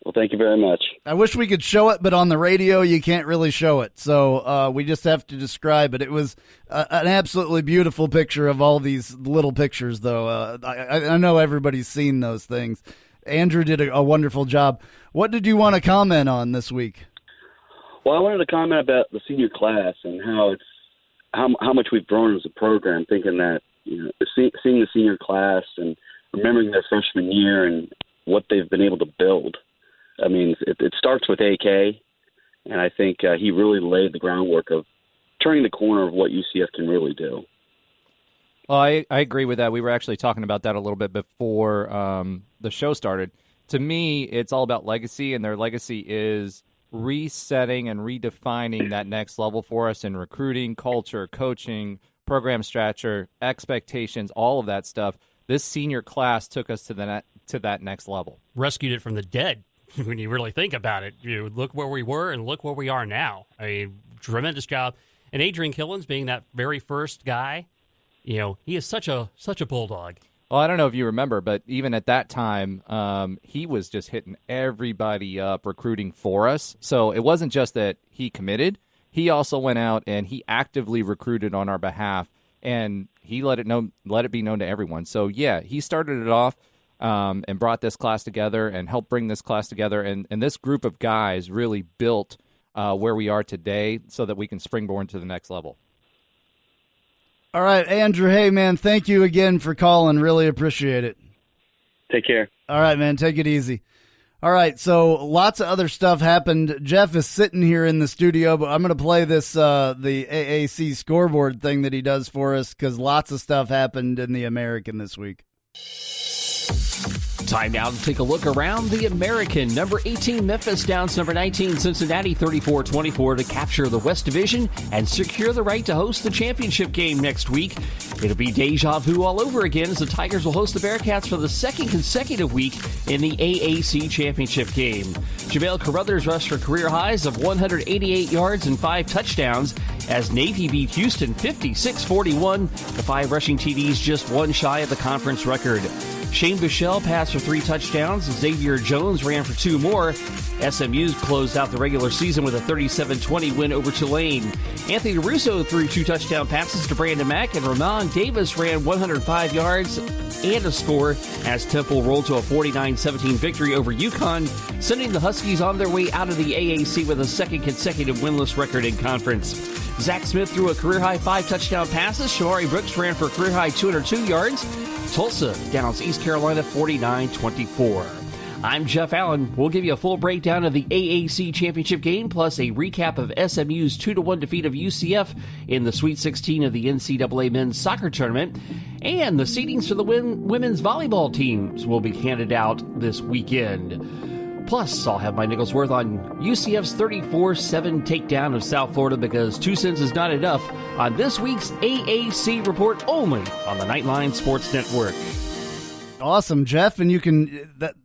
S22: Well, thank you very much.
S2: I wish we could show it, but on the radio you can't really show it, so we just have to describe it. It was an absolutely beautiful picture of all these little pictures, though. I know everybody's seen those things. Andrew did a wonderful job. What did you want to comment on this week?
S22: Well, I wanted to comment about the senior class and how much we've grown as a program, thinking that, seeing the senior class and remembering their freshman year and what they've been able to build. I mean, it starts with AK, and I think he really laid the groundwork of turning the corner of what UCF can really do.
S3: Well, I agree with that. We were actually talking about that a little bit before the show started. To me, it's all about legacy, and their legacy is resetting and redefining that next level for us in recruiting, culture, coaching, program structure, expectations, all of that stuff. This senior class took us to that next level.
S4: Rescued it from the dead. When you really think about it, you look where we were and look where we are now. I mean, tremendous job. And Adrian Killens being that very first guy, he is such a bulldog.
S3: Well, I don't know if you remember, but even at that time, he was just hitting everybody up recruiting for us. So it wasn't just that he committed. He also went out and he actively recruited on our behalf, and he let it be known to everyone. So, yeah, he started it off and brought this class together and helped bring this class together. And this group of guys really built where we are today so that we can springboard to the next level.
S2: All right, Andrew, hey, man, thank you again for calling. Really appreciate it.
S22: Take care.
S2: All right, man, take it easy. All right, so lots of other stuff happened. Jeff is sitting here in the studio, but I'm going to play this, the AAC scoreboard thing that he does for us, because lots of stuff happened in the American this week.
S6: Time now to take a look around the American. Number 18, Memphis downs number 19, Cincinnati 34-24 to capture the West Division and secure the right to host the championship game next week. It'll be deja vu all over again as the Tigers will host the Bearcats for the second consecutive week in the AAC championship game. JaVale Carruthers rushed for career highs of 188 yards and 5 touchdowns as Navy beat Houston 56-41. The 5 rushing TDs just one shy of the conference record. Shane Buechele passed for 3 touchdowns. Xavier Jones ran for 2 more. SMU closed out the regular season with a 37-20 win over Tulane. Anthony Russo threw 2 touchdown passes to Brandon Mack, and Ramon Davis ran 105 yards and a score as Temple rolled to a 49-17 victory over UConn, sending the Huskies on their way out of the AAC with a second consecutive winless record in conference. Zach Smith threw a career-high 5 touchdown passes. Shamari Brooks ran for a career-high 202 yards. Tulsa downs East Carolina 49-24. I'm Jeff Allen. We'll give you a full breakdown of the AAC championship game, plus a recap of SMU's 2-1 defeat of UCF in the Sweet 16 of the NCAA men's soccer tournament. And the seedings for the women's volleyball teams will be handed out this weekend. Plus, I'll have my nickel's worth on UCF's 34-7 takedown of South Florida, because 2 cents is not enough on this week's AAC report only on the Knightline Sports Network.
S2: Awesome, Jeff, and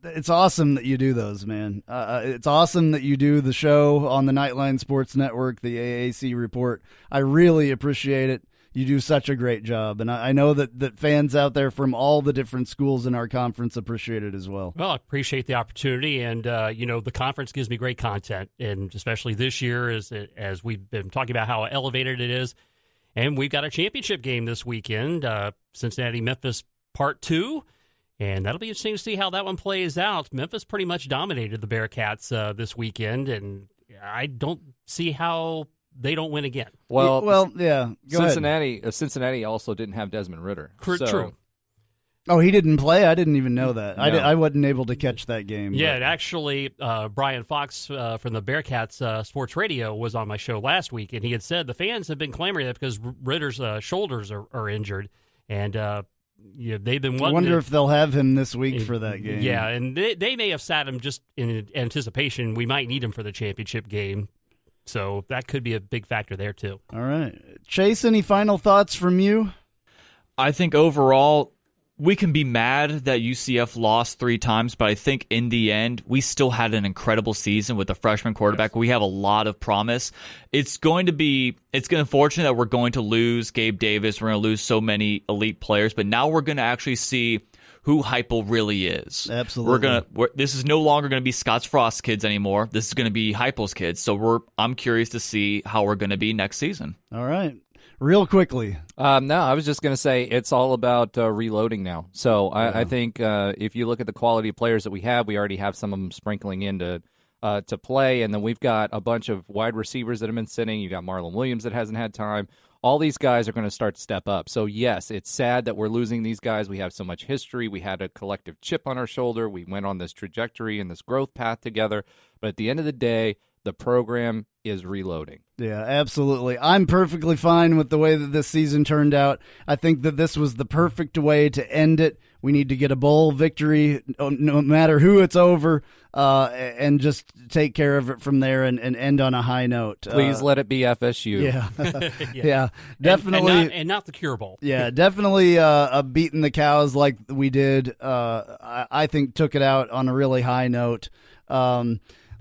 S2: it's awesome that you do those, man. It's awesome that you do the show on the Knightline Sports Network, the AAC report. I really appreciate it. You do such a great job, and I know that fans out there from all the different schools in our conference appreciate it as well.
S4: Well, I appreciate the opportunity, and the conference gives me great content, and especially this year as we've been talking about how elevated it is, and we've got a championship game this weekend, Cincinnati-Memphis Part 2, and that'll be interesting to see how that one plays out. Memphis pretty much dominated the Bearcats this weekend, and I don't see how they don't win again.
S3: Well,
S2: yeah.
S3: Cincinnati also didn't have Desmond Ritter.
S4: True.
S2: Oh, he didn't play? I didn't even know that. No. I wasn't able to catch that game.
S4: Yeah, and actually, Brian Fox from the Bearcats Sports Radio was on my show last week, and he had said the fans have been clamoring that because Ritter's shoulders are injured, and they've been wanting.
S2: I wonder if they'll have him this week for that game.
S4: Yeah, and they may have sat him just in anticipation. We might need him for the championship game. So that could be a big factor there, too.
S2: All right. Chase, any final thoughts from you?
S5: I think overall, we can be mad that UCF lost 3 times, but I think in the end, we still had an incredible season with a freshman quarterback. We have a lot of promise. It's going to be unfortunate that we're going to lose Gabe Davis. We're going to lose so many elite players, but now we're going to actually see who Heupel really is.
S2: Absolutely.
S5: This is no longer going to be Scott Frost's kids anymore. This is going to be Heupel's kids. So I'm curious to see how we're going to be next season.
S2: All right. Real quickly.
S3: No, I was just going to say it's all about reloading now. So I think if you look at the quality of players that we have, we already have some of them sprinkling in to play. And then we've got a bunch of wide receivers that have been sitting. You got Marlon Williams that hasn't had time. All these guys are going to start to step up. So, yes, it's sad that we're losing these guys. We have so much history. We had a collective chip on our shoulder. We went on this trajectory and this growth path together. But at the end of the day, the program is reloading.
S2: Yeah, absolutely. I'm perfectly fine with the way that this season turned out. I think that this was the perfect way to end it. We need to get a bowl victory, no matter who it's over, and just take care of it from there and end on a high note.
S3: Please let it be FSU.
S2: Yeah, yeah, definitely.
S4: And not the Cure Bowl.
S2: Yeah, definitely beating the cows like we did. I think took it out on a really high note.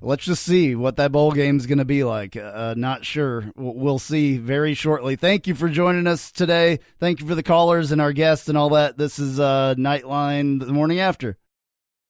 S2: Let's just see what that bowl game is going to be like. Not sure. We'll see very shortly. Thank you for joining us today. Thank you for the callers and our guests and all that. This is Knightline the morning after.